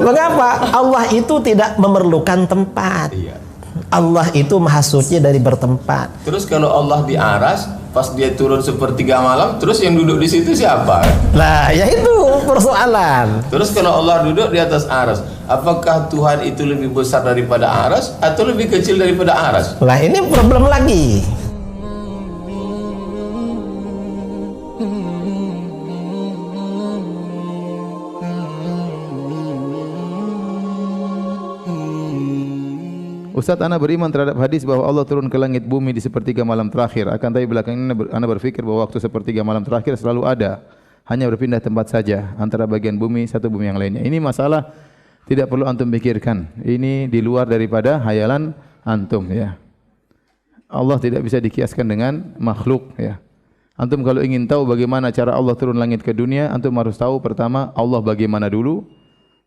Mengapa? Allah itu tidak memerlukan tempat. Iya. Allah itu maha suci dari bertempat. Terus kalau Allah di aras, pas dia turun sepertiga malam, terus yang duduk di situ siapa? Nah, ya itu persoalan. Terus kalau Allah duduk di atas aras, apakah Tuhan itu lebih besar daripada aras atau lebih kecil daripada aras? Nah, ini problem lagi. Ustadz, ana beriman terhadap hadis bahwa Allah turun ke langit bumi di sepertiga malam terakhir. Akan tapi belakangan ini ana berpikir bahwa waktu sepertiga malam terakhir selalu ada, hanya berpindah tempat saja antara bagian bumi satu bumi yang lainnya. Ini masalah tidak perlu antum pikirkan. Ini di luar daripada hayalan antum, ya. Allah tidak bisa dikiaskan dengan makhluk, ya. Antum kalau ingin tahu bagaimana cara Allah turun langit ke dunia, antum harus tahu pertama Allah bagaimana dulu,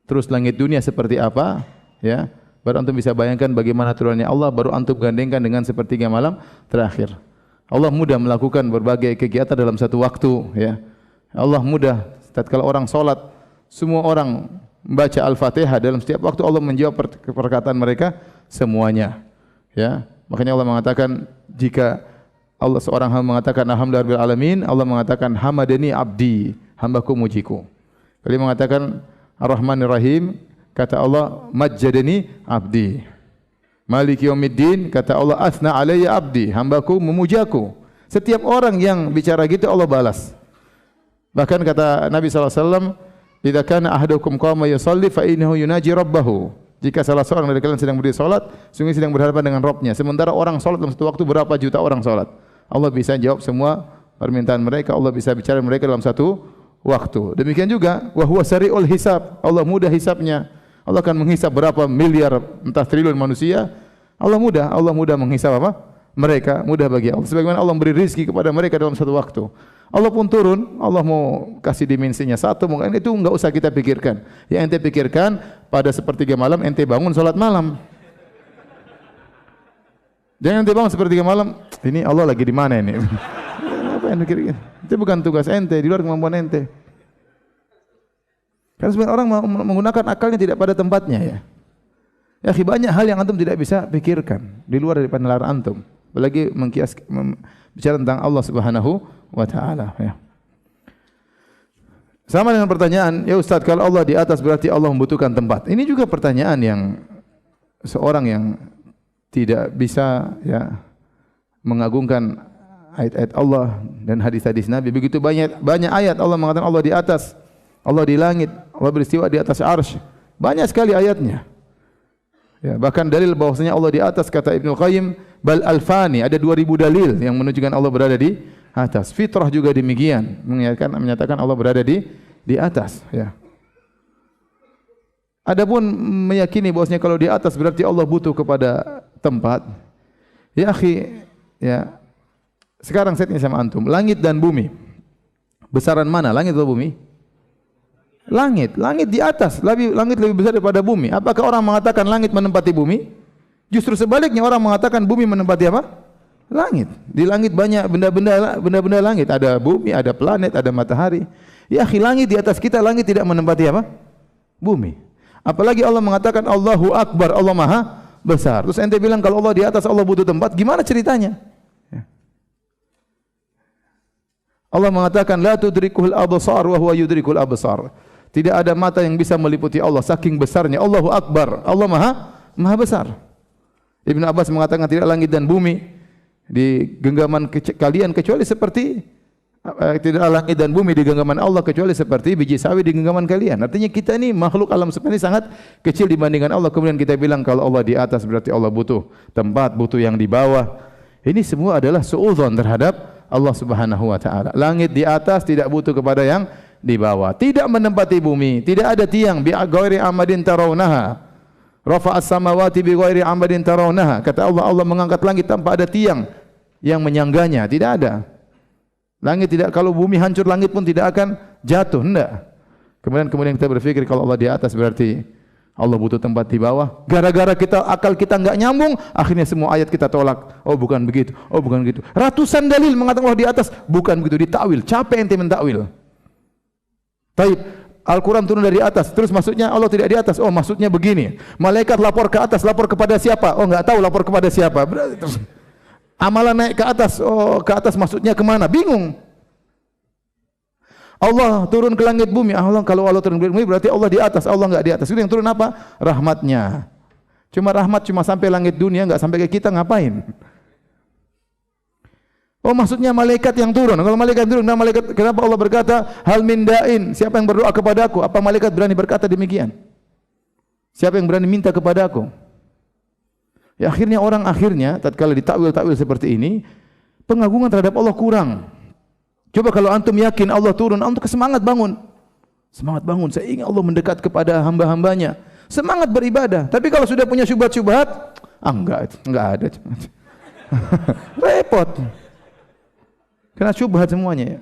terus langit dunia seperti apa, ya. Baru antum bisa bayangkan bagaimana turunnya Allah, baru antum gandengkan dengan sepertiga malam terakhir. Allah mudah melakukan berbagai kegiatan dalam satu waktu, ya. Allah mudah tatkala orang salat, semua orang membaca Al-Fatihah, dalam setiap waktu Allah menjawab perkataan mereka semuanya, ya. Makanya Allah mengatakan, jika Allah seorang hamba mengatakan alhamdulillahirabbil alamin, Allah mengatakan hamadani abdi, hambaku mujiku. Kalau mengatakan Ar-Rahmanir Rahim, kata Allah majjadani abdi. Maliki yaumiddin, kata Allah athna alayya abdi, hambaku memujaku. Setiap orang yang bicara gitu Allah balas. Bahkan kata Nabi SAW, idza kana ahadukum qama yusalli fa innahu yunaji rabbahu. Jika salah seorang dari kalian sedang berdiri salat, sungguh sedang berhadapan dengan Rabbnya. Sementara orang salat dalam satu waktu berapa juta orang salat. Allah bisa jawab semua permintaan mereka, Allah bisa bicara mereka dalam satu waktu. Demikian juga wa huwa sari'ul hisab. Allah mudah hisabnya. Allah akan menghisab berapa miliar, entah triliun manusia. Allah mudah menghisab apa? Mereka, mudah bagi Allah. Sebagaimana Allah memberi rezeki kepada mereka dalam satu waktu. Allah pun turun, Allah mau kasih dimensinya satu, mungkin itu enggak usah kita pikirkan. Yang ente pikirkan pada sepertiga malam ente bangun salat malam. Jangan ente bangun sepertiga malam, ini Allah lagi di mana ini? Apa yang pikirkan? Itu bukan tugas ente, di luar kemampuan ente. Karena sebenarnya orang menggunakan akalnya tidak pada tempatnya, ya. Ya, banyak hal yang antum tidak bisa pikirkan di luar daripada nalar antum. Apalagi bicara tentang Allah Subhanahu wa taala, ya. Sama dengan pertanyaan, ya Ustaz, kalau Allah di atas berarti Allah membutuhkan tempat. Ini juga pertanyaan yang seorang yang tidak bisa, ya, mengagungkan ayat-ayat Allah dan hadis-hadis Nabi. Begitu banyak ayat Allah mengatakan Allah di atas, Allah di langit, Allah beristiwa di atas arsy. Banyak sekali ayatnya. Ya, bahkan dalil bahwasanya Allah di atas, kata Ibnu Qayyim, bal alfani, ada 2000 dalil yang menunjukkan Allah berada di atas. Fitrah juga demikian, menyatakan Allah berada di atas, ya. Adapun meyakini bahwasanya kalau di atas berarti Allah butuh kepada tempat. Ya akhi, ya. Sekarang saya tanya sama antum, langit dan bumi, besaran mana, langit atau bumi? Langit di atas, langit lebih besar daripada bumi. Apakah orang mengatakan langit menempati bumi? Justru sebaliknya, orang mengatakan bumi menempati apa? Langit. Di langit banyak benda-benda langit, ada bumi, ada planet, ada matahari. Ya akhi, langit di atas kita, langit tidak menempati apa? Bumi. Apalagi Allah mengatakan Allahu Akbar, Allah Maha Besar. Terus ente bilang kalau Allah di atas, Allah butuh tempat, gimana ceritanya? Allah mengatakan la tudrikul absar wa huwa yudrikul absar. Tidak ada mata yang bisa meliputi Allah, saking besarnya. Allahu Akbar, Allah Maha Besar. Ibnu Abbas mengatakan tidak langit dan bumi di genggaman kalian kecuali seperti tidak langit dan bumi di genggaman Allah kecuali seperti biji sawi di genggaman kalian. Artinya kita ini makhluk alam semesta ini sangat kecil dibandingkan Allah. Kemudian kita bilang kalau Allah di atas berarti Allah butuh tempat, butuh yang di bawah. Ini semua adalah suudzon terhadap Allah Subhanahu wa taala. Langit di atas tidak butuh kepada yang di bawah. Tidak menempati bumi, tidak ada tiang bi ghairi amadin tarawnaha. Rafa'as samawati bi ghairi amadin tarawnaha. Kata Allah, Allah mengangkat langit tanpa ada tiang yang menyangganya, tidak ada. Langit tidak, kalau bumi hancur langit pun tidak akan jatuh, enggak. Kemudian kita berpikir kalau Allah di atas berarti Allah butuh tempat di bawah. Gara-gara akal kita enggak nyambung, akhirnya semua ayat kita tolak. Oh bukan begitu, oh bukan begitu. Ratusan dalil mengatakan Allah di atas, bukan begitu, ditakwil. Capek ente mentakwil. Taib, Al-Quran turun dari atas, terus maksudnya Allah tidak di atas. Oh, maksudnya begini. Malaikat lapor ke atas, lapor kepada siapa? Oh, enggak tahu lapor kepada siapa. Berarti terus amalan naik ke atas. Oh, ke atas maksudnya kemana? Bingung. Allah turun ke langit bumi. Allah, kalau Allah turun ke langit bumi berarti Allah di atas. Allah enggak di atas. Itu yang turun apa? Rahmatnya. Cuma rahmat cuma sampai langit dunia, enggak sampai ke kita, ngapain? Oh, maksudnya malaikat yang turun. Kalau malaikat turun, nah malaikat, kenapa Allah berkata hal min da'in? Siapa yang berdoa kepadaku? Apa malaikat berani berkata demikian? Siapa yang berani minta kepadaku? Ya, akhirnya orang tatkala ditakwil seperti ini, pengagungan terhadap Allah kurang. Coba kalau antum yakin Allah turun, antum semangat bangun. Semangat bangun, saya ingin Allah mendekat kepada hamba-hambanya. Semangat beribadah. Tapi kalau sudah punya syubhat-syubhat, enggak ada. Repot. Karena syubhat semuanya ya.